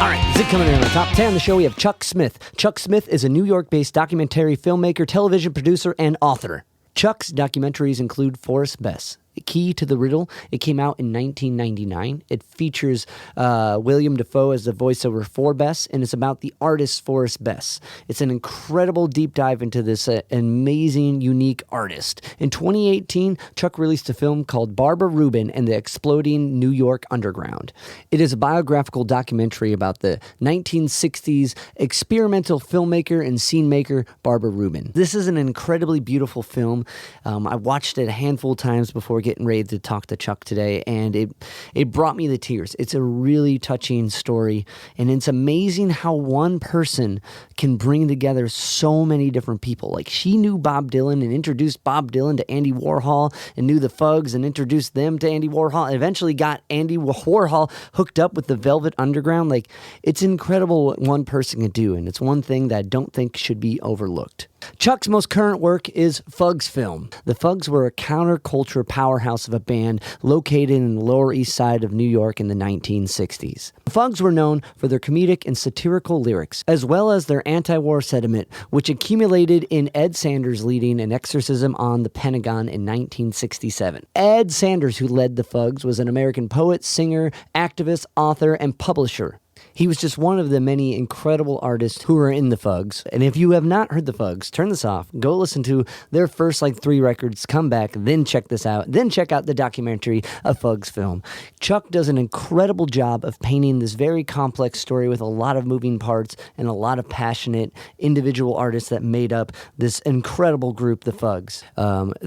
All right, Zig coming in on the top 10 on the show, we have Chuck Smith. Chuck Smith is a New York-based documentary filmmaker, television producer, and author. Chuck's documentaries include Forrest Bess, Key to the Riddle. It came out in 1999. It features Willem Dafoe as the voiceover for Bess, and it's about the artist Forrest Bess. It's an incredible deep dive into this amazing, unique artist. In 2018, Chuck released a film called Barbara Rubin and the Exploding New York Underground. It is a biographical documentary about the 1960s experimental filmmaker and scene maker Barbara Rubin. This is an incredibly beautiful film. I watched it a handful of times before getting ready to talk to Chuck today, and it brought me to tears. It's a really touching story, and it's amazing how one person can bring together so many different people. Like, she knew Bob Dylan and introduced Bob Dylan to Andy Warhol, and knew the Fugs and introduced them to Andy Warhol, and eventually got Andy Warhol hooked up with the Velvet Underground. Like, it's incredible what one person can do, and it's one thing that I don't think should be overlooked. Chuck's most current work is fugs-film. The Fugs were a counterculture powerhouse of a band located in the Lower East Side of New York in the 1960s. The Fugs were known for their comedic and satirical lyrics, as well as their anti-war sentiment, which accumulated in Ed Sanders leading an exorcism on the Pentagon in 1967. Ed Sanders, who led the Fugs, was an American poet, singer, activist, author, and publisher. He was just one of the many incredible artists who were in the Fugs. And if you have not heard the Fugs, turn this off, go listen to their first 3 records, come back, then check this out, then check out the documentary, A Fugs-Film. Chuck does an incredible job of painting this very complex story with a lot of moving parts and a lot of passionate individual artists that made up this incredible group, the Fugs.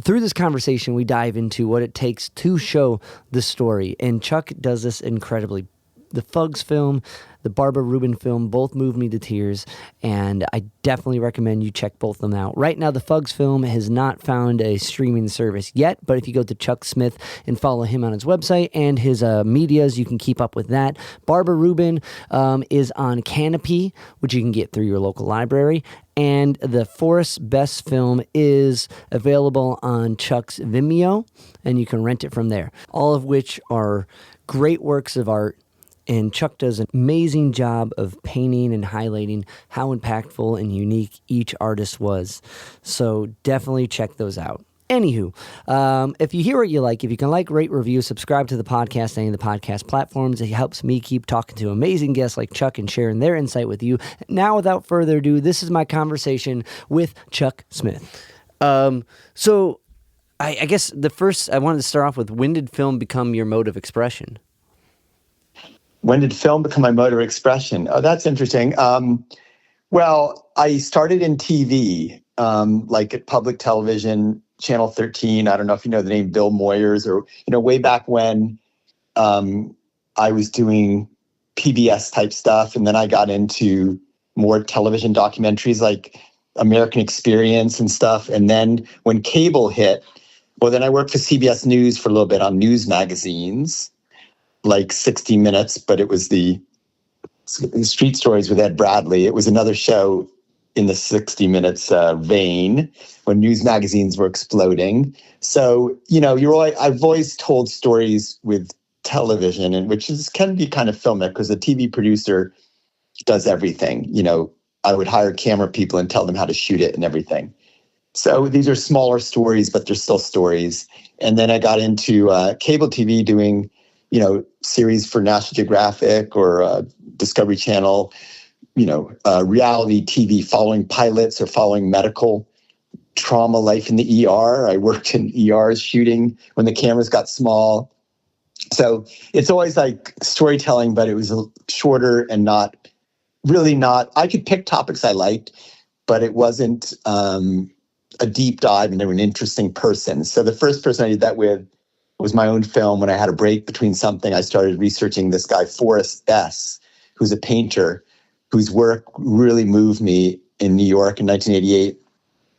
Through this conversation, we dive into what it takes to show the story, and Chuck does this incredibly. The Fugs-Film, the Barbara Rubin film, both moved me to tears, and I definitely recommend you check both of them out. Right now, the Fugs-Film has not found a streaming service yet, but if you go to Chuck Smith and follow him on his website and his medias, you can keep up with that. Barbara Rubin is on Canopy, which you can get through your local library, and the Forrest Bess film is available on Chuck's Vimeo, and you can rent it from there, all of which are great works of art. And Chuck does an amazing job of painting and highlighting how impactful and unique each artist was. So definitely check those out. Anywho, if you hear what you like, if you can rate, review, subscribe to the podcast, any of the podcast platforms, it helps me keep talking to amazing guests like Chuck and sharing their insight with you. Now, without further ado, this is my conversation with Chuck Smith. So I guess I wanted to start off with, when did film become your mode of expression? When did film become my mode of expression? Oh, that's interesting. Well, I started in TV, at public television, Channel 13. I don't know if you know the name Bill Moyers, or, way back when I was doing PBS type stuff. And then I got into more television documentaries like American Experience and stuff. And then when cable hit, then I worked for CBS News for a little bit on news magazines, like 60 Minutes, but it was the Street Stories with Ed Bradley. It was another show in the 60 Minutes vein when news magazines were exploding. So, I've always told stories with television, and can be kind of filmic, because the TV producer does everything. I would hire camera people and tell them how to shoot it and everything. So these are smaller stories, but they're still stories. And then I got into cable TV, doing series for National Geographic or Discovery Channel, reality TV, following pilots or following medical trauma life in the ER. I worked in ERs shooting when the cameras got small. So it's always like storytelling, but it was shorter and I could pick topics I liked, but it wasn't a deep dive into an interesting person. So the first person I did that with was my own film. When I had a break between something, I started researching this guy, Forrest Bess, who's a painter whose work really moved me in New York in 1988.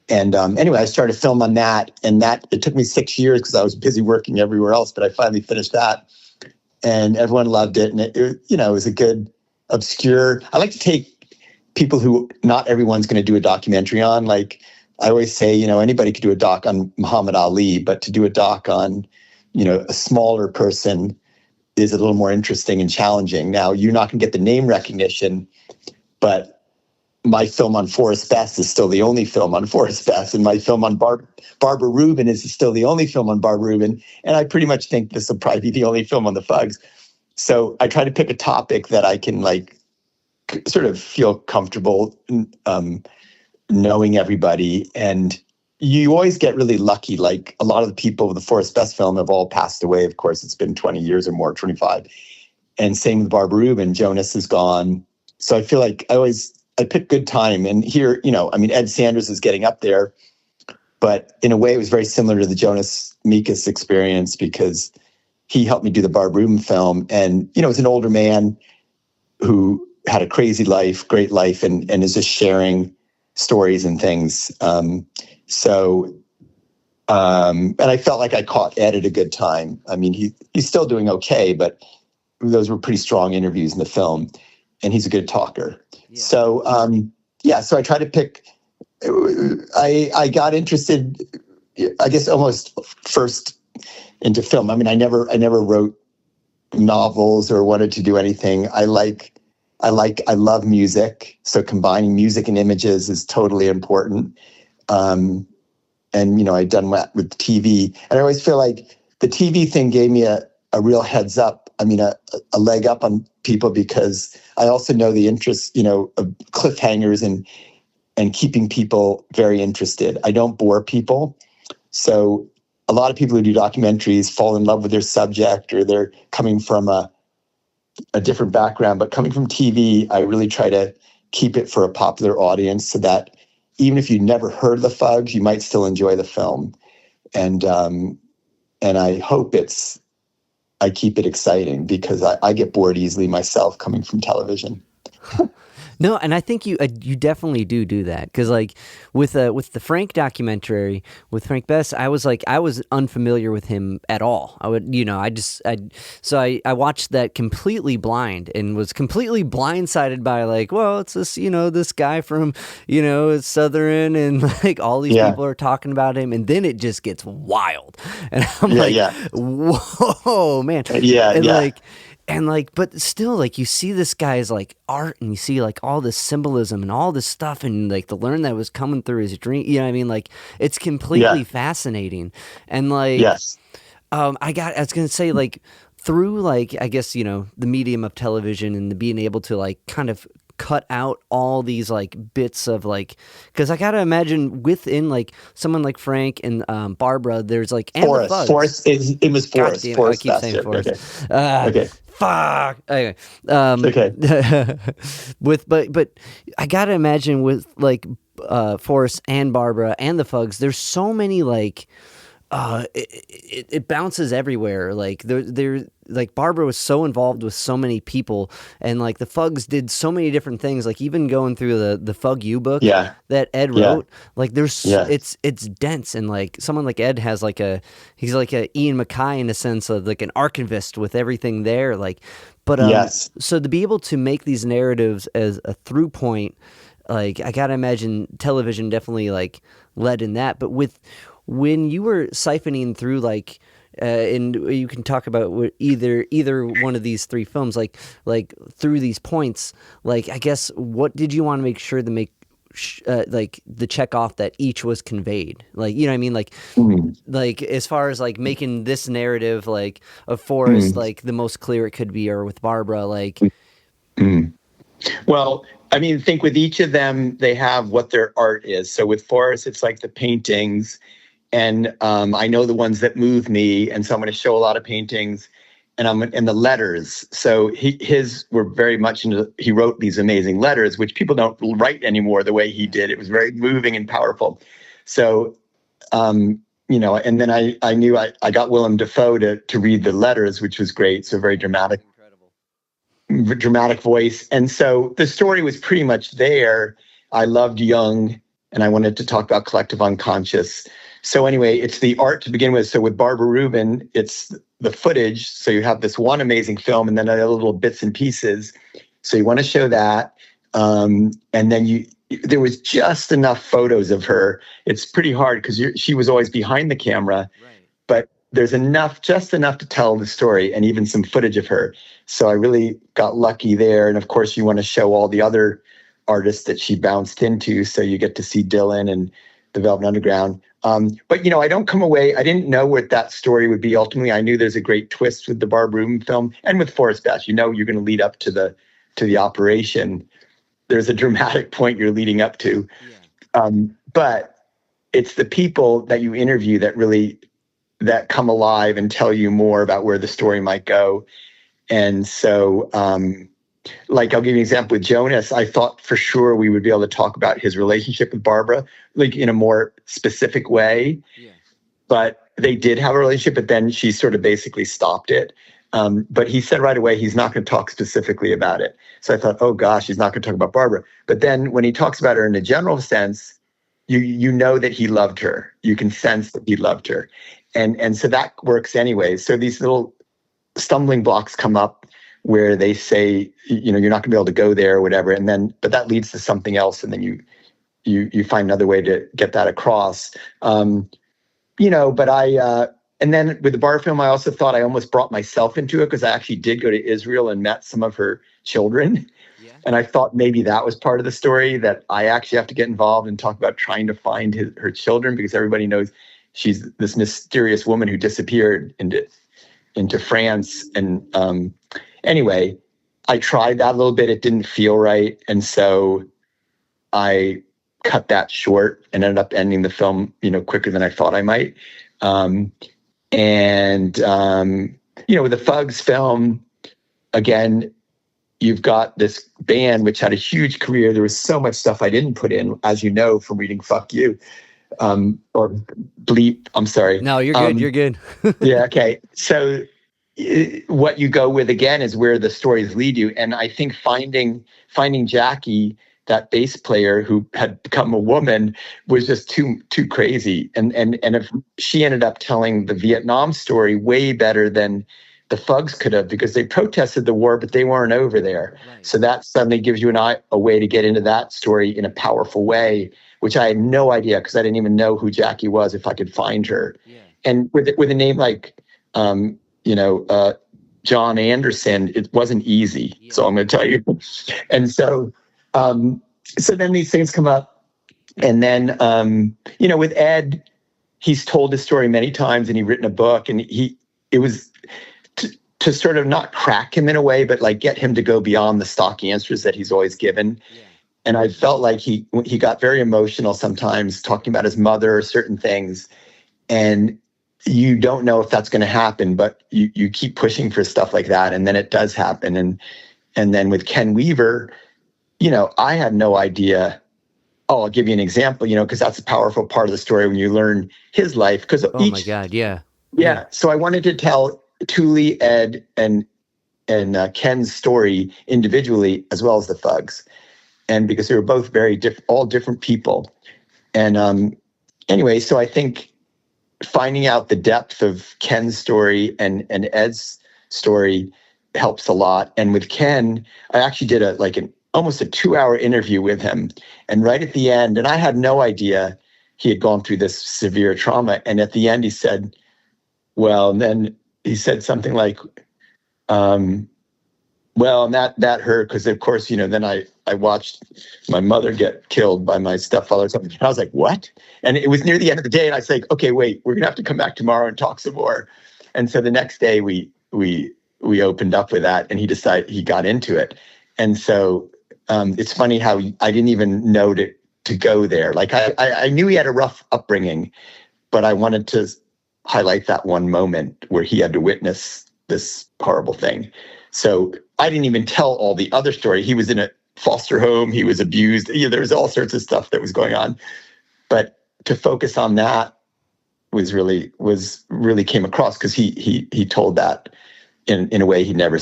And anyway, I started a film on that, and it took me 6 years because I was busy working everywhere else, but I finally finished that, and everyone loved it. And it was a good, obscure, I like to take people who not everyone's going to do a documentary on. Like I always say, anybody could do a doc on Muhammad Ali, but to do a doc on, a smaller person is a little more interesting and challenging. Now, you're not going to get the name recognition, but my film on Forrest Bess is still the only film on Forrest Bess, and my film on Barbara Rubin is still the only film on Barbara Rubin, and I pretty much think this will probably be the only film on the Fugs. So I try to pick a topic that I can like sort of feel comfortable knowing everybody, and you always get really lucky. Like a lot of the people with the Forrest Bess film have all passed away. Of course, it's been 20 years or more, 25. And same with Barbara Rubin. Jonas is gone. So I feel like I pick good time. And here, Ed Sanders is getting up there. But in a way, it was very similar to the Jonas Mekas experience because he helped me do the Barbara Rubin film. And, it's an older man who had a crazy life, great life, and is just sharing stories and things. And I felt like I caught Ed at a good time. I mean, he's still doing okay, but those were pretty strong interviews in the film, and he's a good talker. Yeah. So I try to pick. I got interested, I guess, almost first into film. I mean, I never wrote novels or wanted to do anything. I love music, so combining music and images is totally important. And, I'd done that with TV. And I always feel like the TV thing gave me a real heads up. I mean, a leg up on people because I also know the interest, of cliffhangers and keeping people very interested. I don't bore people. So a lot of people who do documentaries fall in love with their subject or they're coming from a different background. But coming from TV, I really try to keep it for a popular audience so that even if you never heard the Fugs, you might still enjoy the film. And I hope I keep it exciting because I get bored easily myself coming from television. No, and I think you definitely do that because like with the Frank documentary with Frank Bess, I was unfamiliar with him at all. I watched that completely blind and was completely blindsided by like, well, it's this this guy from Southern and like all these people are talking about him, and then it just gets wild, and I'm whoa, man, but still, like, you see this guy's, like, art, and you see, like, all this symbolism and all this stuff, and, like, to learn that was coming through his dream, you know what I mean? Like, it's completely fascinating. And, like, I was going to say, like, through, like, I guess, the medium of television and the being able to, like, kind of cut out all these like bits of like, because I gotta imagine within like someone like Frank and Barbara, there's like Forrest. It was Forrest. Damn, Forrest I keep saying Forrest. Okay. Fuck. Anyway, okay. but I gotta imagine with like Forrest and Barbara and the Fugs, there's so many like. It bounces everywhere. Like they're like Barbara was so involved with so many people, and like the Fugs did so many different things. Like even going through the Fug U book that Ed wrote. Like there's it's dense, and like someone like Ed has like he's like a Ian Mackay in a sense of like an archivist with everything there. Like, but so to be able to make these narratives as a through point, like I gotta imagine television definitely like led in that, but when you were siphoning through, like, and you can talk about either one of these three films, like through these points, like I guess what did you want to make sure to make like the check off that each was conveyed, like you know what I mean, like like as far as like making this narrative like of Forrest like the most clear it could be, or with Barbara, like. Well, I mean, think with each of them, they have what their art is. So with Forrest, it's like the paintings. And I know the ones that move me, and so I'm going to show a lot of paintings, and the letters. So his were very much into. He wrote these amazing letters, which people don't write anymore the way he did. It was very moving and powerful. So, and then I knew I got Willem Dafoe to read the letters, which was great. So very dramatic, dramatic voice, and so the story was pretty much there. I loved Jung, and I wanted to talk about collective unconscious. So anyway, it's the art to begin with. So with Barbara Rubin, it's the footage. So you have this one amazing film and then other little bits and pieces. So you want to show that. And then there was just enough photos of her. It's pretty hard because she was always behind the camera. Right. But there's just enough to tell the story, and even some footage of her. So I really got lucky there. And of course, you want to show all the other artists that she bounced into, so you get to see Dylan and the Velvet Underground. But I don't come away. I didn't know what that story would be ultimately. I knew there's a great twist with the Barbara Rubin film and with Forrest Bess. You're going to lead up to the operation. There's a dramatic point you're leading up to. Yeah. But it's the people that you interview that come alive and tell you more about where the story might go. And so, like, I'll give you an example with Jonas. I thought for sure we would be able to talk about his relationship with Barbara, like in a more specific way. Yeah. But they did have a relationship, but then she sort of basically stopped it. But he said right away he's not going to talk specifically about it. So I thought, oh gosh, he's not going to talk about Barbara. But then when he talks about her in a general sense, you know that he loved her. You can sense that he loved her. And so that works anyway. So these little stumbling blocks come up where they say, you're not going to be able to go there or whatever. And then, but that leads to something else. And then you find another way to get that across. But and then with the Barbara film, I also thought I almost brought myself into it, because I actually did go to Israel and met some of her children. Yeah. And I thought maybe that was part of the story, that I actually have to get involved and talk about trying to find her children, because everybody knows she's this mysterious woman who disappeared into France. And anyway, I tried that a little bit. It didn't feel right. And so I cut that short and ended up ending the film, quicker than I thought I might. With the fugs-film, again, you've got this band which had a huge career. There was so much stuff I didn't put in, as you know, from reading Fuck You. Or Bleep, I'm sorry. No, you're good, you're good. Yeah, okay. So what you go with, again, is where the stories lead you. And I think finding Jackie, that bass player who had become a woman, was just too crazy. And if she ended up telling the Vietnam story way better than the Fugs could have, because they protested the war, but they weren't over there. Right. So that suddenly gives you a way to get into that story in a powerful way, which I had no idea, because I didn't even know who Jackie was if I could find her. Yeah. And with a name like, John Anderson, it wasn't easy. Yeah. So I'm going to tell you. And so then these things come up. And then, with Ed, he's told his story many times, and he'd written a book, and it was to sort of not crack him in a way, but like get him to go beyond the stock answers that he's always given. Yeah. And I felt like he got very emotional sometimes, talking about his mother or certain things. And you don't know if that's going to happen, but you keep pushing for stuff like that. And then it does happen. And then with Ken Weaver, I had no idea. Oh, I'll give you an example, because that's a powerful part of the story when you learn his life. My God, yeah. Yeah. So I wanted to tell Thule, Ed, and Ken's story individually, as well as the Fugs. And because they were both all different people. And anyway, so I think finding out the depth of Ken's story and Ed's story helps a lot. And with Ken, I actually did almost a 2-hour interview with him. And right at the end, and I had no idea he had gone through this severe trauma. And at the end, he said, and then he said something like, and that hurt, because of course, then I watched my mother get killed by my stepfather or something. And I was like, what? And it was near the end of the day. And I was like, okay, wait, we're going to have to come back tomorrow and talk some more. And so the next day we opened up with that, and he got into it. And so it's funny how I didn't even know to go there. Like I knew he had a rough upbringing, but I wanted to highlight that one moment where he had to witness this horrible thing. So I didn't even tell all the other story. He was in a foster home. He was abused. There was all sorts of stuff that was going on. But to focus on that was really came across, because he told that in a way he never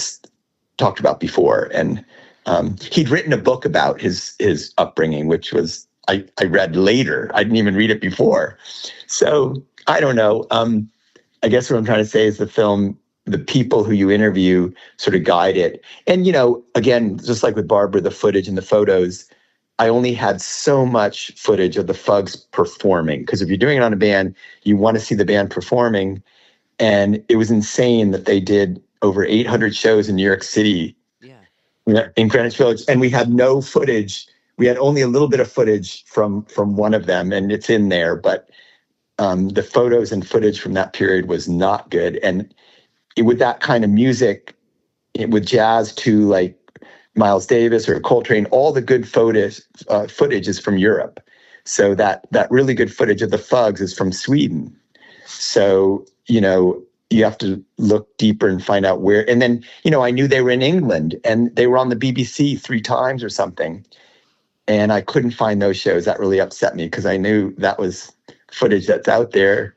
talked about before. And he'd written a book about his upbringing, which was I read later. I didn't even read it before. So I don't know. I guess what I'm trying to say is the film, the people who you interview sort of guide it. And, again, just like with Barbara, the footage and the photos, I only had so much footage of the Fugs performing. Because if you're doing it on a band, you want to see the band performing. And it was insane that they did over 800 shows in New York City, in Greenwich Village. And we had no footage. We had only a little bit of footage from one of them, and it's in there. But the photos and footage from that period was not good. And with that kind of music, with jazz too, like Miles Davis or Coltrane, all the good footage is from Europe. So that really good footage of the Fugs is from Sweden. So, you have to look deeper and find out where. And then, I knew they were in England and they were on the BBC 3 times or something. And I couldn't find those shows. That really upset me because I knew that was footage that's out there.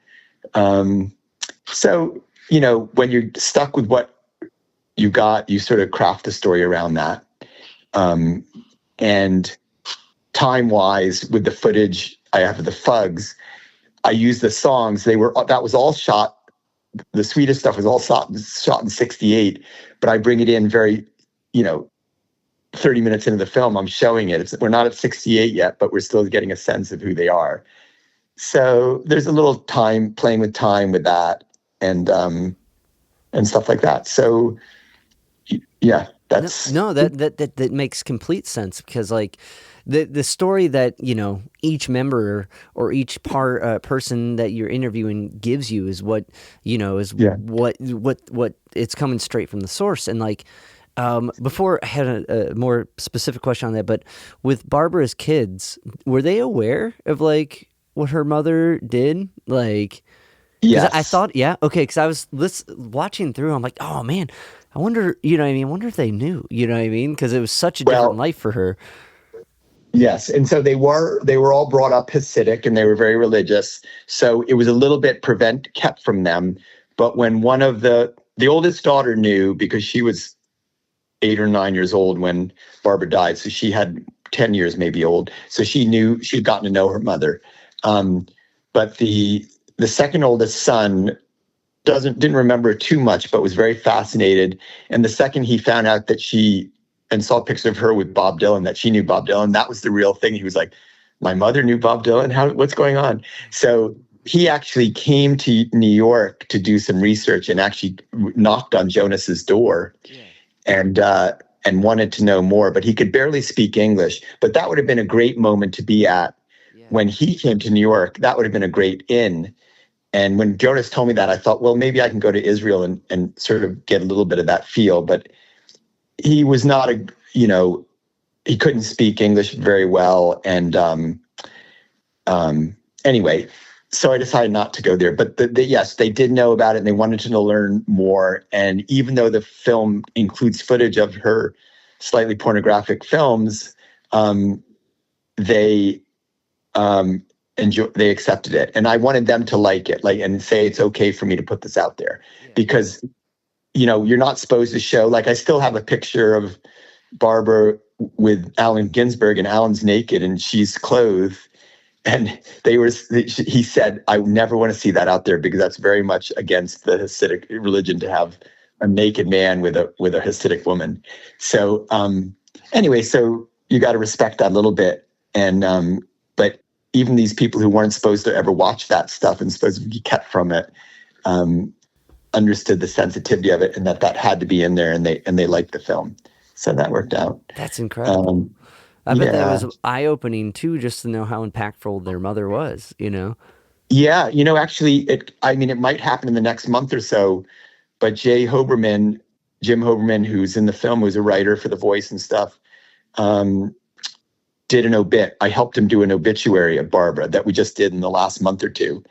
So, when you're stuck with what you got, you sort of craft a story around that. And time-wise, with the footage I have of the Fugs, I used the songs. That was all shot. The Swedish stuff was all shot in 1968, but I bring it in very, 30 minutes into the film, I'm showing it. We're not at 1968 yet, but we're still getting a sense of who they are. So there's a little time playing with time with that, and stuff like that. So yeah, that's that makes complete sense, because like the story that each member or each person that you're interviewing gives you is what what it's coming straight from the source. And like before, I had a more specific question on that, but with Barbara's kids, were they aware of like what her mother did? Like, yes. I thought, okay, because I was watching through, I'm like, oh man, I wonder, I wonder if they knew, because it was such a different life for her. Yes, and so they were all brought up Hasidic, and they were very religious. So it was a little bit kept from them. But when one of the oldest daughter knew, because she was 8 or 9 years old when Barbara died, so she had 10 years maybe old. So she knew, she'd gotten to know her mother. But the second oldest son didn't remember too much, but was very fascinated. And the second he found out that and saw a picture of her with Bob Dylan, that she knew Bob Dylan, that was the real thing. He was like, my mother knew Bob Dylan? What's going on? So he actually came to New York to do some research and actually knocked on Jonas's door and wanted to know more, but he could barely speak English. But that would have been a great moment to be at. When he came to New York, that would have been a great in. And when Jonas told me that, I thought, well, maybe I can go to Israel and sort of get a little bit of that feel. But he was not he couldn't speak English very well. And anyway, so I decided not to go there. But yes, they did know about it and they wanted to learn more. And even though the film includes footage of her slightly pornographic films, they accepted it. And I wanted them to like it, and say it's okay for me to put this out there, because you're not supposed to show, I still have a picture of Barbara with Allen Ginsberg, and Allen's naked and she's clothed. And he said, I never want to see that out there, because that's very much against the Hasidic religion to have a naked man with a Hasidic woman. So anyway, so you got to respect that a little bit. And but even these people who weren't supposed to ever watch that stuff and supposed to be kept from it, understood the sensitivity of it, and that had to be in there, and they liked the film, so that worked out. That's incredible. I bet that was eye-opening too, just to know how impactful their mother was. Yeah, actually, it might happen in the next month or so, but Jim Hoberman, who's in the film, who's a writer for The Voice and stuff, did an obit. I helped him do an obituary of Barbara that we just did in the last month or two.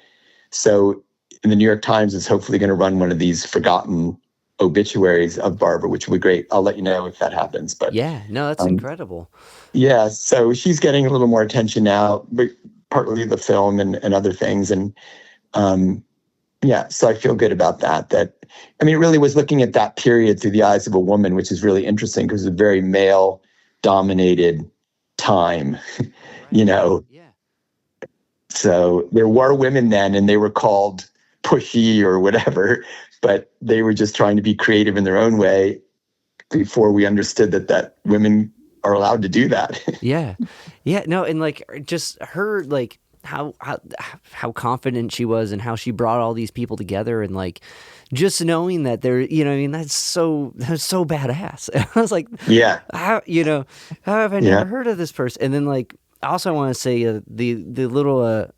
So in the New York Times is hopefully going to run one of these forgotten obituaries of Barbara, which would be great. I'll let you know if that happens. But that's incredible. Yeah, so she's getting a little more attention now, but partly the film and other things. And so I feel good about that. It really was looking at that period through the eyes of a woman, which is really interesting because it's a very male-dominated time, So there were women then, and they were called pushy or whatever, but they were just trying to be creative in their own way before we understood that women are allowed to do that. No, and just her, how confident she was and how she brought all these people together, and like just knowing that they're, you know, I mean, that's so badass. I was like, Yeah. how have I never heard of this person? And then like, also I want to say the little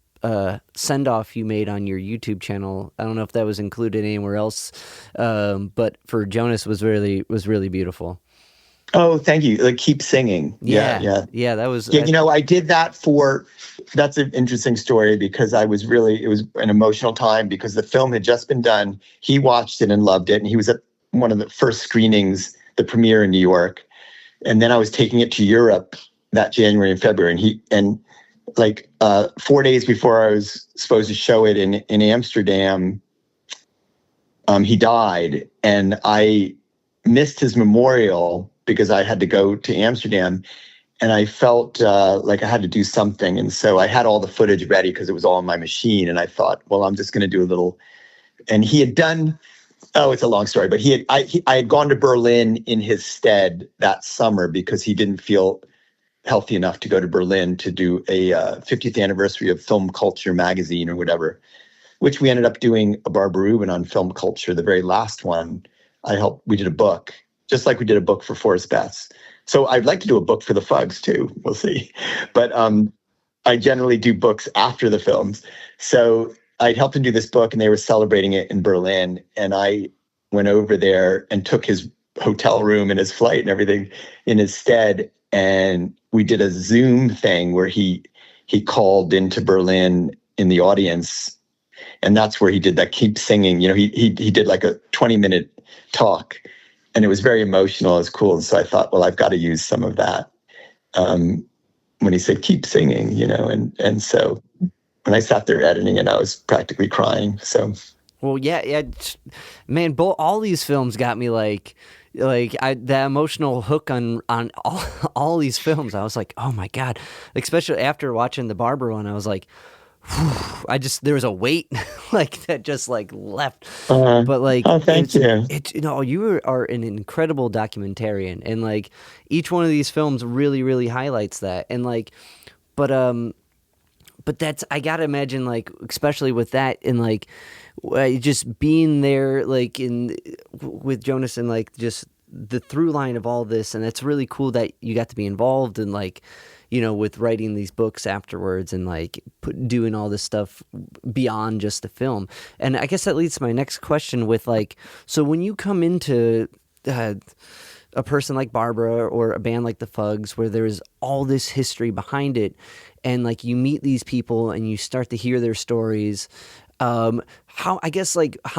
send off you made on your YouTube channel. I don't know if that was included anywhere else, but for Jonas was really beautiful. Oh, thank you. Like, keep singing. Yeah. That was. Yeah, you know, I did that that's an interesting story because it was an emotional time because the film had just been done. He watched it and loved it. And he was at one of the first screenings, the premiere in New York. And then I was taking it to Europe that January and February. And 4 days before I was supposed to show it in Amsterdam, he died. And I missed his memorial because I had to go to Amsterdam, and I felt like I had to do something. And so I had all the footage ready because it was all on my machine. And I thought, well, I'm just going to do a little. And he had done, it's a long story, but I had gone to Berlin in his stead that summer because he didn't feel healthy enough to go to Berlin to do a 50th anniversary of Film Culture magazine or whatever, which we ended up doing a Barbara Rubin on film culture, the very last one. We did a book, just like we did a book for Forrest Bess. So I'd like to do a book for the Fugs too. We'll see. But I generally do books after the films. So I'd helped him do this book, and they were celebrating it in Berlin. And I went over there and took his hotel room and his flight and everything in his stead. And we did a Zoom thing where he called into Berlin in the audience. And that's where he did that keep singing. You know, he did like a 20-minute talk. And it was very emotional. It was cool. And so I thought, well, I've got to use some of that when he said, keep singing, you know. And so when I sat there editing it, I was practically crying. So, well, yeah, man, all these films got me the emotional hook on all these films. I was like, oh my God, especially after watching the Barbara one, I was like, there was a weight like that just like left. But like, thank you. You know, you are an incredible documentarian, and like each one of these films really, really highlights that. And like, but that's, I gotta imagine, like, especially with that, and like just being there, like with Jonas, and like just the through line of all this. And it's really cool that you got to be involved in, like, you know, with writing these books afterwards, and like doing all this stuff beyond just the film. And I guess that leads to my next question with like, so when you come into a person like Barbara or a band like the Fugs, where there's all this history behind it, and like you meet these people and you start to hear their stories, how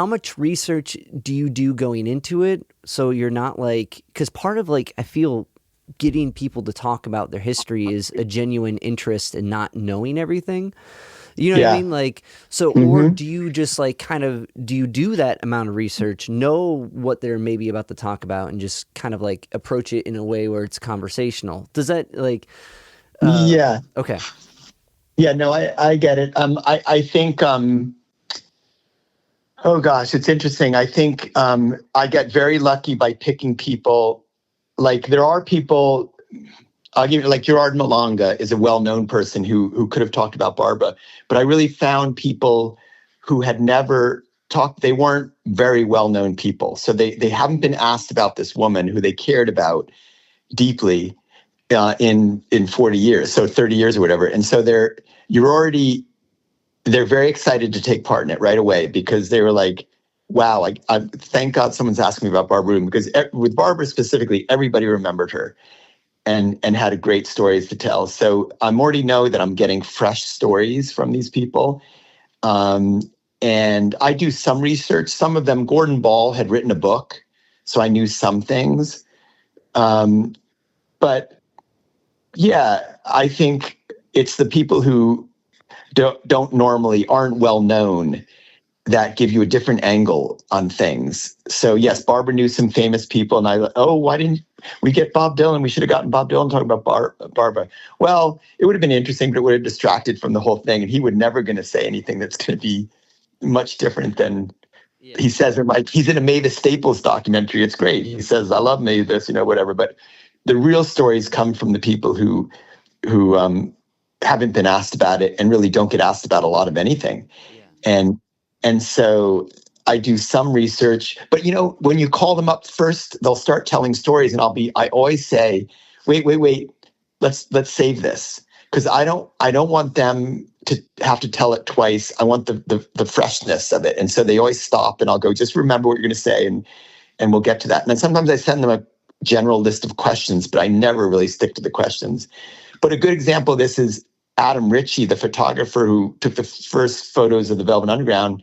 much research do you do going into it? So you're not like, because part of like, I feel getting people to talk about their history is a genuine interest in not knowing everything. You know what I mean? Like, so, or do you just like do you do that amount of research, know what they're maybe about to talk about, and just kind of like approach it in a way where it's conversational? Does that like, yeah. Okay. Yeah, no, I get it. I think, oh gosh, it's interesting. I think I get very lucky by picking people. Like, there are people, I'll give you, like, Gerard Malanga is a well-known person who could have talked about Barbara, but I really found people who had never talked. They weren't very well-known people. So they haven't been asked about this woman who they cared about deeply in 40 years, so 30 years or whatever. And so they're very excited to take part in it right away, because they were like, wow, I thank God someone's asking me about Barbara Rubin, because with Barbara specifically, everybody remembered her and had great stories to tell. So I already know that I'm getting fresh stories from these people. And I do some research. Some of them, Gordon Ball had written a book, so I knew some things. But yeah, I think it's the people who aren't well known that give you a different angle on things. So yes, Barbara knew some famous people, and why didn't we get Bob Dylan? We should have gotten Bob Dylan talking about Barbara. Well, it would have been interesting, but it would have distracted from the whole thing, and he would never going to say anything that's going to be much different than he says. He's in a Mavis Staples documentary. It's great. He says, "I love Mavis," whatever. But the real stories come from the people who haven't been asked about it and really don't get asked about a lot of anything. And so I do some research, but when you call them up first, they'll start telling stories, and I always say, wait, let's save this, because I don't want them to have to tell it twice. I want the freshness of it. And so they always stop, and I'll go, just remember what you're going to say, and we'll get to that. And then sometimes I send them a general list of questions, but I never really stick to the questions. But a good example of this is Adam Ritchie, the photographer who took the first photos of the Velvet Underground.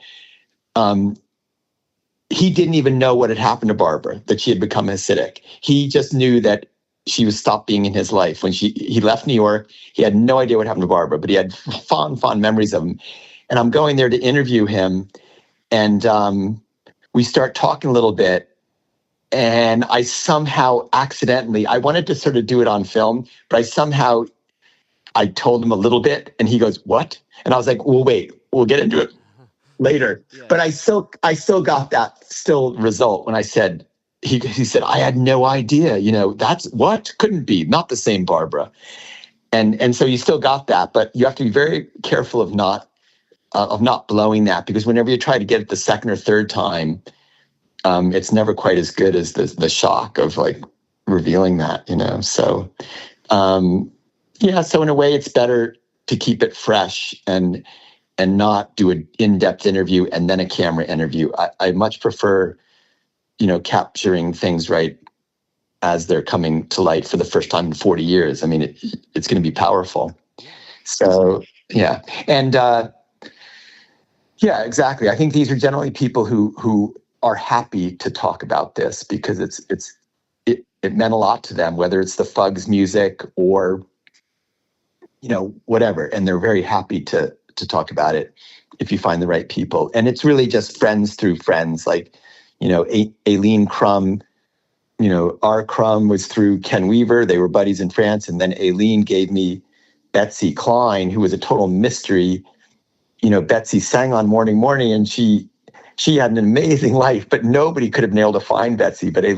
He didn't even know what had happened to Barbara, that she had become Hasidic. He just knew that she was stopped being in his life. When he left New York, he had no idea what happened to Barbara, but he had fond memories of him. And I'm going there to interview him, and we start talking a little bit. And I somehow accidentally, I wanted to sort of do it on film, but I told him a little bit, and he goes, "What?" And I was like, "Well, wait, we'll get into it later." Yeah. But I still got that result when I said, he said, "I had no idea, that's what couldn't be, not the same Barbara." And so you still got that, but you have to be very careful of not blowing that, because whenever you try to get it the second or third time, it's never quite as good as the shock of like revealing that, So, so in a way, it's better to keep it fresh and not do an in-depth interview and then a camera interview. I much prefer, capturing things right as they're coming to light for the first time in 40 years. I mean, it's going to be powerful. So, yeah. And exactly. I think these are generally people who are happy to talk about this because it meant a lot to them, whether it's the Fugs music or, whatever. And they're very happy to talk about it if you find the right people. And it's really just friends through friends. Like, Aileen Crum, our Crum was through Ken Weaver. They were buddies in France. And then Aileen gave me Betsy Klein, who was a total mystery. Betsy sang on Morning Morning, and she had an amazing life, but nobody could have been able to find Betsy. But it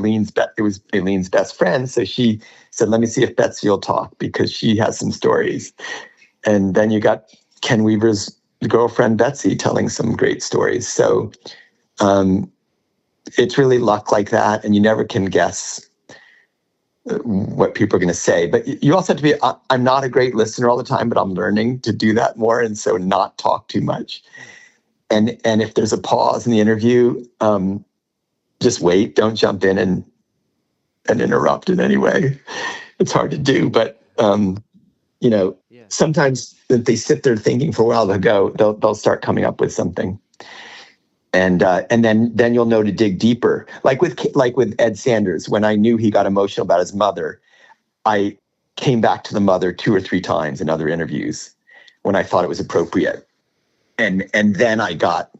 was Aileen's best friend. So she said, "Let me see if Betsy will talk, because she has some stories." And then you got Ken Weaver's girlfriend, Betsy, telling some great stories. So it's really luck like that. And you never can guess what people are going to say. But you also have to be, I'm not a great listener all the time, but I'm learning to do that more. And so not talk too much. And if there's a pause in the interview, just wait. Don't jump in and interrupt in any way. It's hard to do, but sometimes if they sit there thinking for a while, they'll start coming up with something, and then you'll know to dig deeper. Like with Ed Sanders, when I knew he got emotional about his mother, I came back to the mother 2 or 3 times in other interviews when I thought it was appropriate. And then I got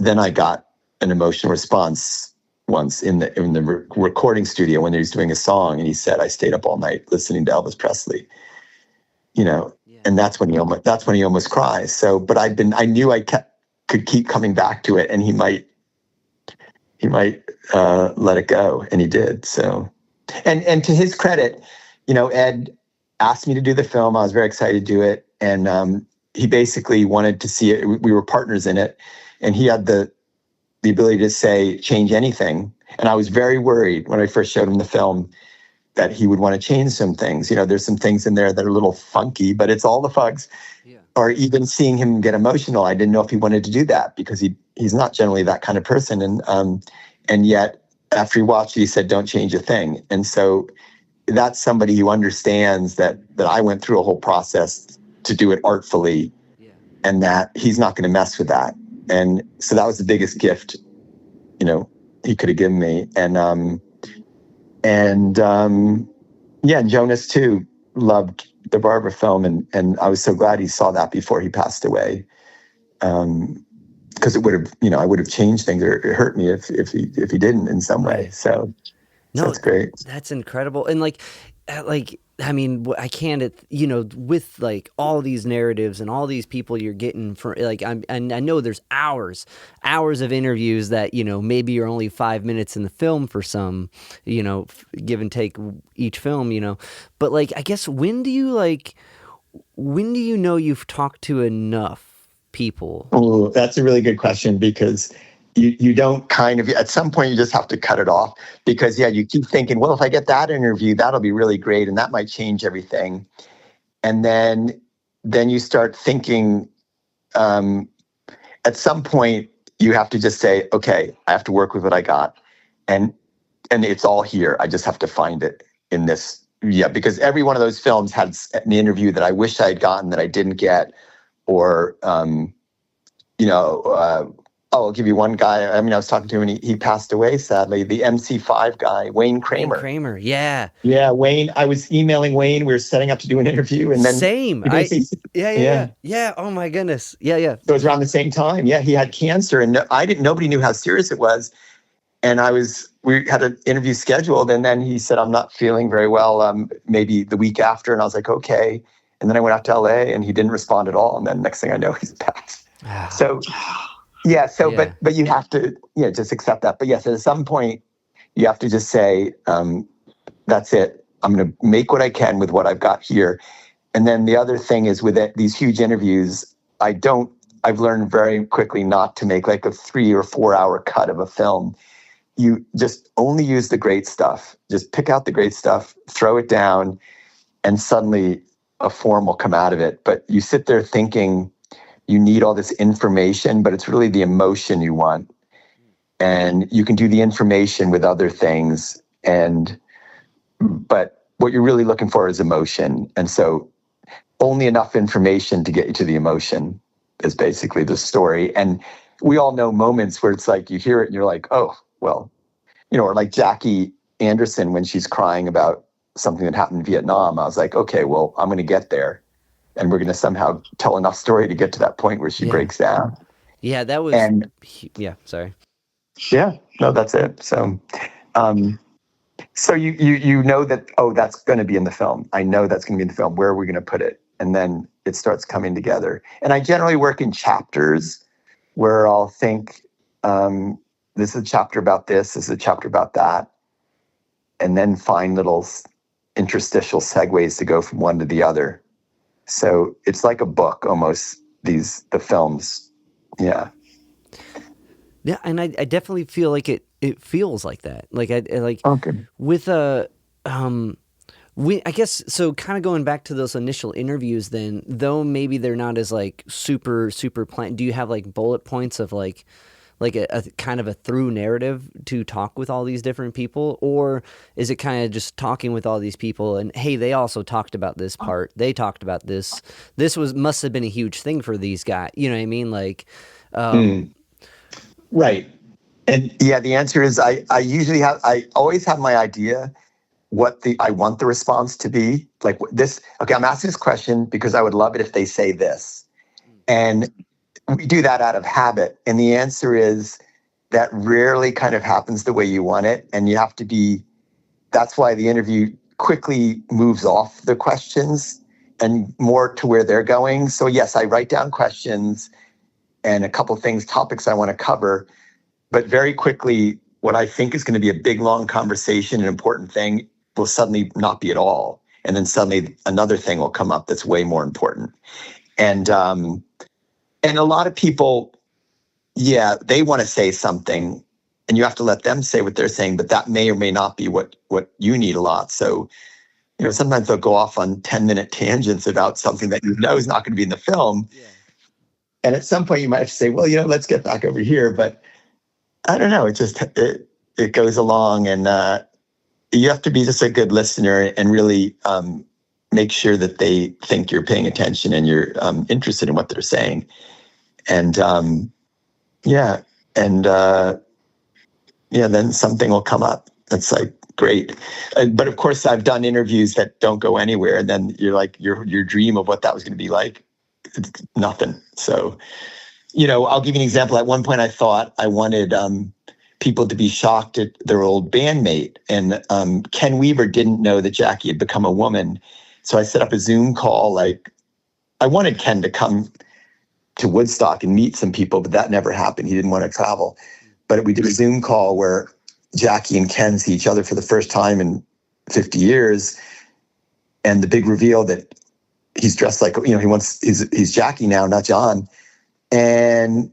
an emotional response once in the recording studio when he was doing a song, and he said, "I stayed up all night listening to Elvis Presley," and that's when he almost cries. So, but I knew I could keep coming back to it, and he might let it go, and he did. So, and to his credit, Ed asked me to do the film. I was very excited to do it, and he basically wanted to see it. We were partners in it, and he had the ability to say, change anything. And I was very worried when I first showed him the film that he would want to change some things. There's some things in there that are a little funky, but it's all the Fugs. Yeah. Or even seeing him get emotional, I didn't know if he wanted to do that, because he's not generally that kind of person. And yet after he watched it, he said, "Don't change a thing." And so that's somebody who understands that I went through a whole process to do it artfully, and that he's not going to mess with that. And so that was the biggest gift, he could have given me. And Jonas too loved the Barbara film, and I was so glad he saw that before he passed away, because it would have, I would have changed things, or it hurt me if he didn't in some way. So that's great. That's incredible. And I mean, I can't, with like all these narratives and all these people you're getting from, and I know there's hours of interviews that, maybe you're only 5 minutes in the film for some, give and take each film, but I guess when do you when do you know you've talked to enough people? Oh, that's a really good question, because you don't kind of, at some point you just have to cut it off, because you keep thinking, well, if I get that interview, that'll be really great and that might change everything. And then you start thinking, at some point you have to just say, okay, I have to work with what I got, and it's all here. I just have to find it in this. Yeah, because every one of those films had an interview that I wish I had gotten that I didn't get, or I'll give you one guy. I mean, I was talking to him and he passed away, sadly. The MC5 guy, Wayne Kramer. Wayne Kramer, yeah. Yeah, Wayne. I was emailing Wayne. We were setting up to do an interview, and then same. Yeah. Oh my goodness. Yeah. So it was around the same time. Yeah, he had cancer, and nobody knew how serious it was. And we had an interview scheduled, and then he said, I'm not feeling very well. Maybe the week after, and I was like, okay. And then I went out to LA, and he didn't respond at all. And then next thing I know, he's passed. So. Yeah. So, yeah. But you have to, just accept that. But yes, at some point, you have to just say, that's it. I'm going to make what I can with what I've got here. And then the other thing is, with these huge interviews, I've learned very quickly not to make like a 3 or 4 hour cut of a film. You just only use the great stuff. Just pick out the great stuff, throw it down, and suddenly a form will come out of it. But you sit there thinking, you need all this information, but it's really the emotion you want. And you can do the information with other things, but what you're really looking for is emotion. And so only enough information to get you to the emotion is basically the story. And we all know moments where it's like you hear it and you're like, oh, well, or like Jackie Anderson when she's crying about something that happened in Vietnam. I was like, okay, well, I'm going to get there. And we're going to somehow tell enough story to get to that point where she breaks down. Yeah, that was. Sorry. Yeah, no, that's it. So, so you know that, that's going to be in the film. I know that's going to be in the film. Where are we going to put it? And then it starts coming together. And I generally work in chapters where I'll think, this is a chapter about this is a chapter about that, and then find little interstitial segues to go from one to the other. So it's like a book almost, the films. Yeah. Yeah, and I definitely feel like it feels like that. Like with I guess, so kind of going back to those initial interviews then, though maybe they're not as like super planned, do you have like bullet points of like a kind of a through narrative to talk with all these different people? Or is it kind of just talking with all these people and, hey, they also talked about this part. They talked about this. This must have been a huge thing for these guys. You know what I mean? Like, right. And yeah, the answer is I always have my idea what I want the response to be. Like this, okay, I'm asking this question because I would love it if they say this. And we do that out of habit. And the answer is that rarely kind of happens the way you want it. And you have to that's why the interview quickly moves off the questions and more to where they're going. So yes, I write down questions and a couple things, topics I want to cover, but very quickly, what I think is going to be a big, long conversation, an important thing, will suddenly not be at all. And then suddenly another thing will come up that's way more important. And a lot of people, they want to say something, and you have to let them say what they're saying, but that may or may not be what you need a lot. So, sometimes they'll go off on 10-minute tangents about something that is not going to be in the film. Yeah. And at some point you might have to say, well, let's get back over here. But I don't know. It goes along, and you have to be just a good listener and really make sure that they think you're paying attention and you're interested in what they're saying. And then something will come up. That's like great. But of course, I've done interviews that don't go anywhere, and then you're like your dream of what that was going to be like, it's nothing. So, I'll give you an example. At one point, I thought I wanted people to be shocked at their old bandmate, and Ken Weaver didn't know that Jackie had become a woman. So I set up a Zoom call. Like, I wanted Ken to come to Woodstock and meet some people, but that never happened. He didn't want to travel. But we did a Zoom call where Jackie and Ken see each other for the first time in 50 years. And the big reveal that he's dressed like, he's Jackie now, not John. And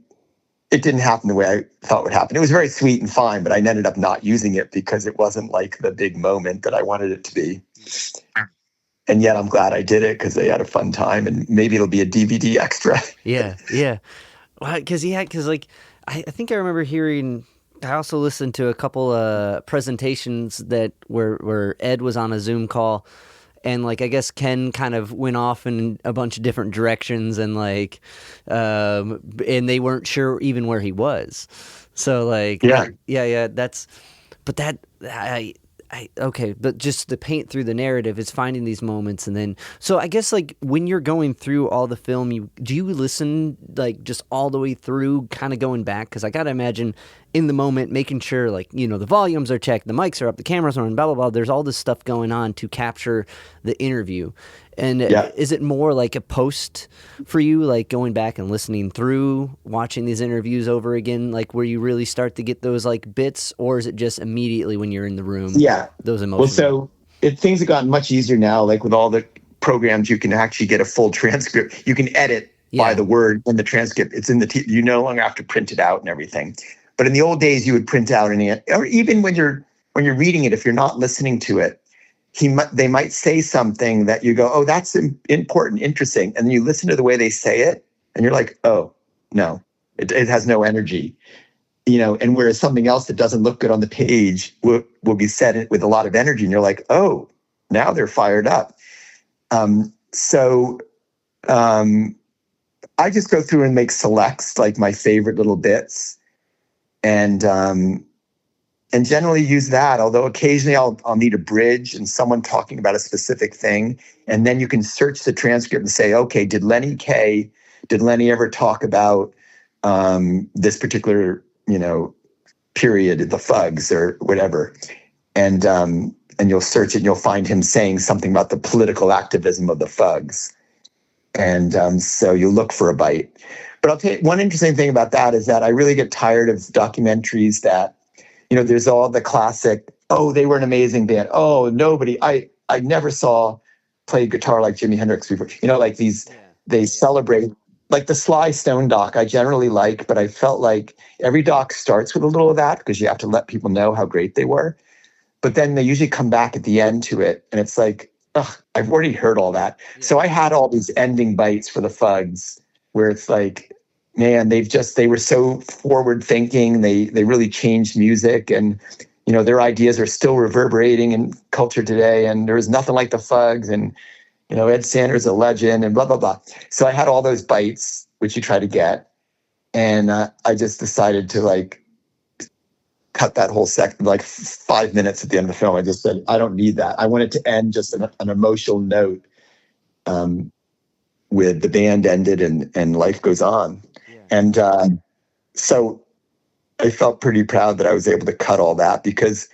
it didn't happen the way I thought it would happen. It was very sweet and fine, but I ended up not using it because it wasn't like the big moment that I wanted it to be. And yet I'm glad I did it because they had a fun time, and maybe it'll be a DVD extra. Yeah. Well, because I think I remember hearing. I also listened to a couple presentations that where Ed was on a Zoom call, and like I guess Ken kind of went off in a bunch of different directions, and and they weren't sure even where he was. So okay, but just the paint through the narrative is finding these moments, and then so I guess like when you're going through all the film, do you listen like just all the way through, kind of going back? Because I gotta imagine in the moment making sure like the volumes are checked, the mics are up, the cameras are on, blah blah blah. There's all this stuff going on to capture the interview. And is it more like a post for you, like going back and listening through, watching these interviews over again, like where you really start to get those like bits, or is it just immediately when you're in the room? Yeah, those emotions. Well, so things have gotten much easier now. Like with all the programs, you can actually get a full transcript. You can edit by the word in the transcript. It's in the you no longer have to print it out and everything. But in the old days, you would print out or even when you're reading it, if you're not listening to it, they might say something that you go, oh, that's important, interesting. And then you listen to the way they say it, and you're like, oh, no, it has no energy. And whereas something else that doesn't look good on the page will be said with a lot of energy, and you're like, oh, now they're fired up. So I just go through and make selects, like my favorite little bits, and generally use that, although occasionally I'll need a bridge and someone talking about a specific thing. And then you can search the transcript and say, okay, did Lenny ever talk about this particular, period, the Fugs or whatever? And you'll search it and you'll find him saying something about the political activism of the Fugs. And so you look for a bite. But I'll tell you, one interesting thing about that is that I really get tired of documentaries that, there's all the classic, oh, they were an amazing band. Oh, I never saw play guitar like Jimi Hendrix before. Like these, they celebrate, like the Sly Stone doc I generally like, but I felt like every doc starts with a little of that because you have to let people know how great they were. But then they usually come back at the end to it. And it's like, ugh, I've already heard all that. Yeah. So I had all these ending bites for the Fugs where it's like, man, they were so forward thinking. They really changed music, and their ideas are still reverberating in culture today. And there was nothing like the Fugs, and Ed Sanders a legend, and blah blah blah. So I had all those bites, which you try to get, and I just decided to like cut that whole like 5 minutes at the end of the film. I just said I don't need that. I want it to end just an emotional note, with the band ended and life goes on. And so I felt pretty proud that I was able to cut all that, because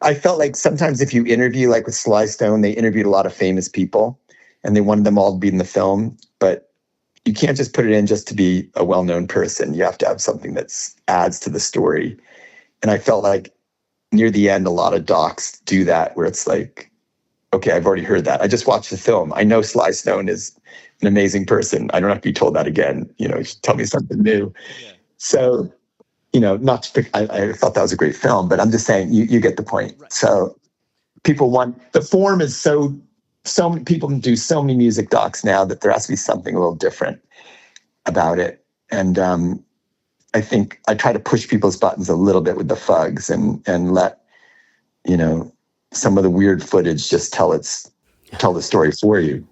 I felt like sometimes if you interview, like with Sly Stone, they interviewed a lot of famous people and they wanted them all to be in the film, but you can't just put it in just to be a well-known person. You have to have something that adds to the story. And I felt like near the end, a lot of docs do that, where it's like, okay, I've already heard that. I just watched the film. I know Sly Stone is an amazing person. I don't have to be told that again. You should tell me something new. Yeah. So, not to pick, I thought that was a great film, but I'm just saying you get the point. Right. So people want, the form is so many people can do so many music docs now that there has to be something a little different about it. And I think I try to push people's buttons a little bit with the Fugs and let, some of the weird footage just tell the story for you.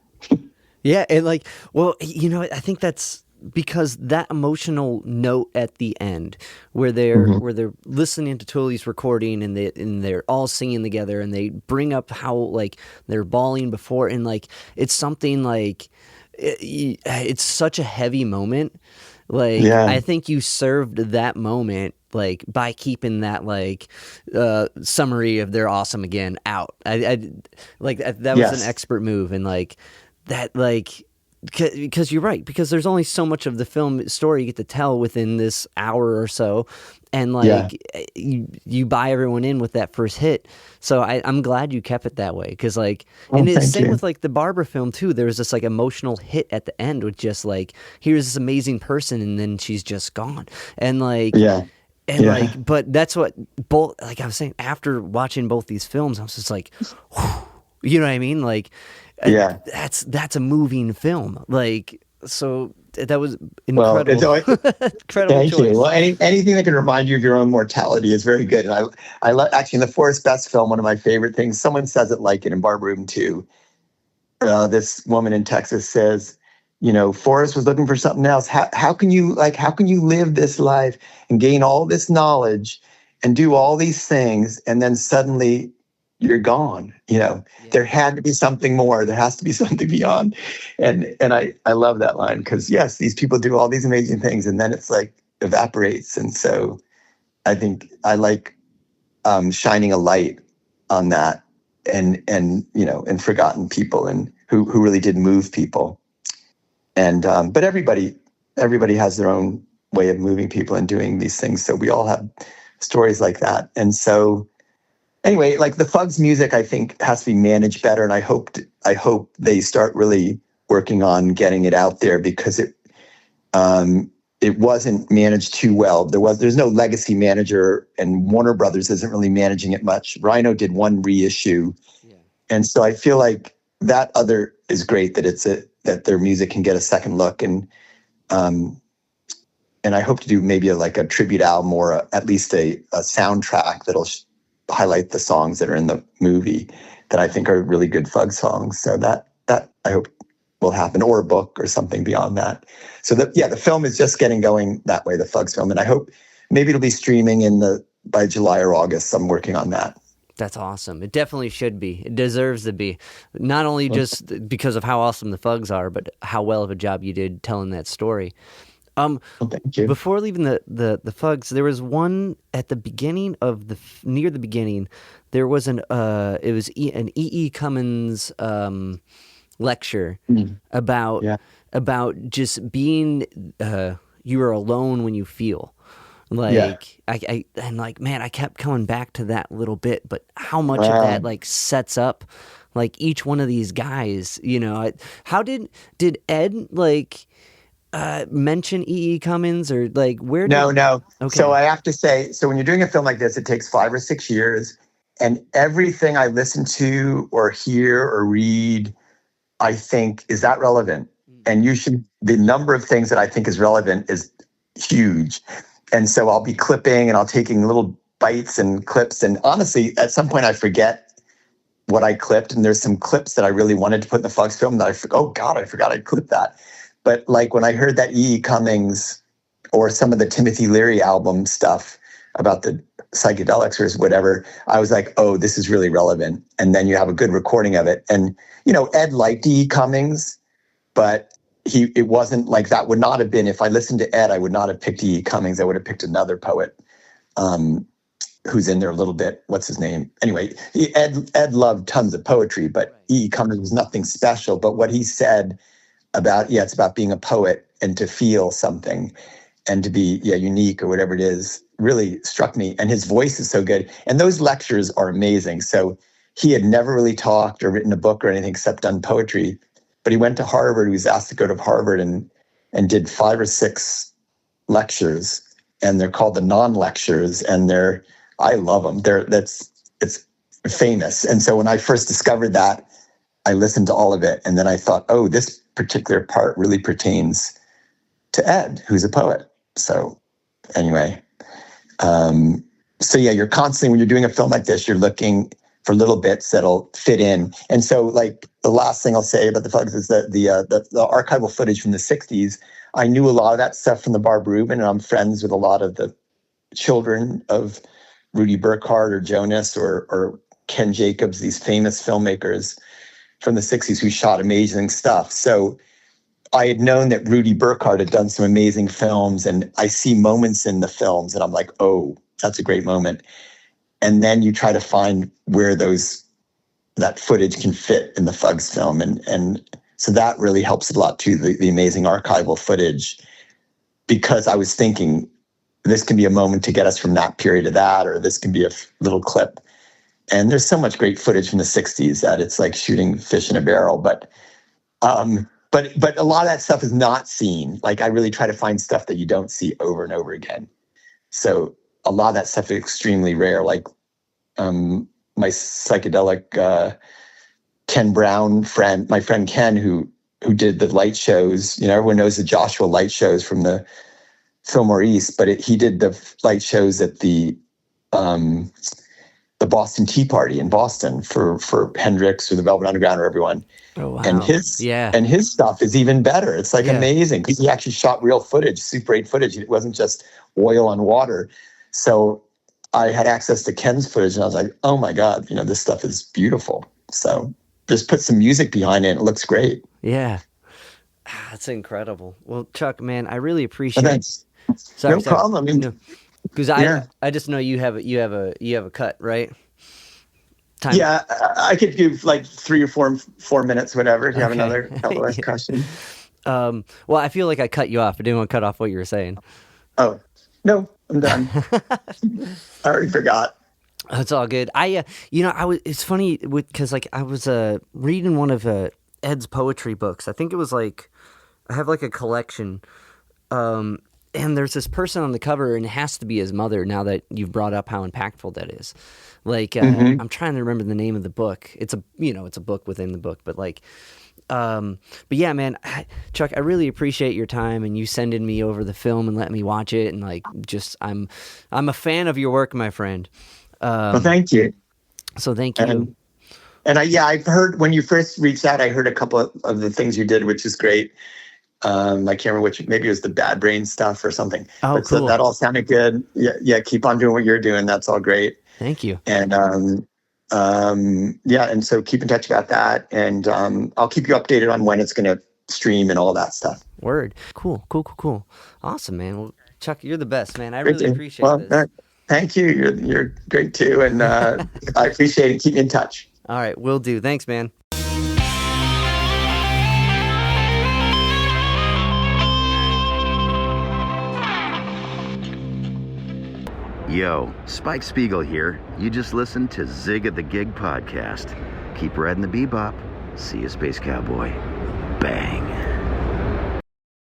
Yeah, and I think that's because that emotional note at the end, where they're listening to Tully's recording and they're all singing together, and they bring up how like they're bawling before, and like it's something like it's such a heavy moment. I think you served that moment like by keeping that like summary of "They're Awesome Again" out. I like that was an expert move, and like that like. Because you're right, because there's only so much of the film story you get to tell within this hour or so, and like you buy everyone in with that first hit. So I'm glad you kept it that way, because like, and it's same with like the Barbara film too. There was this like emotional hit at the end with just like, here's this amazing person, and then she's just gone, and like like, but that's what both, like I was saying, after watching both these films, I was just like, whew, you know what I mean? Like, that's a moving film. Like, so that was incredible. Well, incredible thank choice. you. Well, anything that can remind you of your own mortality is very good. And I love, actually, in the Forrest Bess film, one of my favorite things, someone says it like it in Barbara Rubin too. This woman in Texas says, Forrest was looking for something else. How can you live this life and gain all this knowledge and do all these things, and then suddenly you're gone? There had to be something more. There has to be something beyond. And I love that line, because yes, these people do all these amazing things, and then it's like evaporates. And so I think I like shining a light on that, and forgotten people, and who really did move people. And but everybody has their own way of moving people and doing these things. So we all have stories like that. And so anyway, like the Fugs music, I think has to be managed better. And I hope they start really working on getting it out there, because it wasn't managed too well. There's no legacy manager, and Warner Brothers isn't really managing it much. Rhino did one reissue. And so I feel like that other is great, that their music can get a second look. And I hope to do maybe a tribute album, or at least a soundtrack that'll highlight the songs that are in the movie that I think are really good Fug songs. So that I hope will happen, or a book or something beyond that. So the film is just getting going that way, the Fugs film. And I hope maybe it'll be streaming by July or August. I'm working on that. That's awesome. It definitely should be. It deserves to be. Not only just because of how awesome the Fugs are, but how well of a job you did telling that story. Thank you. Before leaving the Fugs, there was one at the beginning of near the beginning. There was an E.E. Cummins lecture about just being you are alone when you feel. Like I kept coming back to that little bit, but how much of that sets up each one of these guys, how did Ed mention E.E. Cummins, or where? No. Okay. So I have to say, when you're doing a film like this, it takes 5 or 6 years, and everything I listen to or hear or read, I think, is that relevant? And the number of things that I think is relevant is huge. And so I'll be clipping, and I'll taking little bites and clips. And honestly, at some point I forget what I clipped. And there's some clips that I really wanted to put in the Fugs film that I forgot I clipped that. But when I heard that E.E. Cummings, or some of the Timothy Leary album stuff about the psychedelics or whatever, I was like, oh, this is really relevant. And then you have a good recording of it. And, Ed liked E.E. Cummings, but it wasn't that would not have been, if I listened to Ed, I would not have picked E.E. Cummings. I would have picked another poet who's in there a little bit. What's his name? Anyway, Ed loved tons of poetry, but E.E. Cummings was nothing special. But what he said about, it's about being a poet and to feel something and to be unique or whatever it is, really struck me. And his voice is so good. And those lectures are amazing. So he had never really talked or written a book or anything except done poetry. But he went to Harvard. He was asked to go to Harvard and did 5 or 6 lectures, and they're called the non-lectures. And I love them. It's famous. And so when I first discovered that, I listened to all of it, and then I thought, oh, this particular part really pertains to Ed, who's a poet. So anyway, you're constantly, when you're doing a film like this, you're looking for little bits that'll fit in. And so the last thing I'll say about the Fugs is that the archival footage from the 60s, I knew a lot of that stuff from the Barbara Rubin, and I'm friends with a lot of the children of Rudy Burkhart or Jonas or Ken Jacobs, these famous filmmakers from the 60s who shot amazing stuff. So I had known that Rudy Burkhart had done some amazing films, and I see moments in the films and I'm like, oh, that's a great moment. And then you try to find where that footage can fit in the Fugs film. And so that really helps a lot too, the amazing archival footage, because I was thinking this can be a moment to get us from that period to that, or this can be a little clip. And there's so much great footage from the 60s that it's like shooting fish in a barrel. But a lot of that stuff is not seen. Like, I really try to find stuff that you don't see over and over again. So a lot of that stuff is extremely rare. Like my psychedelic Ken Brown friend, my friend Ken, who did the light shows. You know, everyone knows the Joshua light shows from the Fillmore East, but he did the light shows at the Boston Tea Party in Boston for Hendrix or the Velvet Underground or everyone. Oh, wow. And his stuff is even better. It's like amazing, because he actually shot real footage, Super 8 footage. It wasn't just oil on water. So I had access to Ken's footage, and I was like, oh my God, you know, this stuff is beautiful. So just put some music behind it, and it looks great. Yeah. That's incredible. Well, Chuck, man, I really appreciate it. No problem. I mean, because I just know you have a cut, right? Time. Yeah, I could give like 3 or 4 minutes, whatever. If you have another question. Well, I feel like I cut you off. I didn't want to cut off what you were saying. Oh, no, I'm done. I already forgot. It's all good. It's funny because like I was reading one of Ed's poetry books. I think it was like, I have like a collection. And there's this person on the cover, and it has to be his mother, now that you've brought up how impactful that is. Like, I'm trying to remember the name of the book. It's a book within the book, but like, but yeah, man, Chuck, I really appreciate your time and you sending me over the film and letting me watch it. And like, just, I'm a fan of your work, my friend. Well, thank you. So thank you. And I've heard, when you first reached out, I heard a couple of the things you did, which is great. I can't remember which, maybe it was the Bad Brain stuff or something. Oh, but cool. So that all sounded good. Yeah, keep on doing what you're doing. That's all great. Thank you. And and so keep in touch about that. And I'll keep you updated on when it's going to stream and all that stuff. Word. Cool. Awesome, man. Well, Chuck, you're the best, man. I really appreciate this. Thank you. You're great too. And I appreciate it. Keep in touch. All right, will do. Thanks, man. Yo, Spike Spiegel here. You just listened to Zig at the Gig podcast. Keep riding the bebop. See you, Space Cowboy. Bang.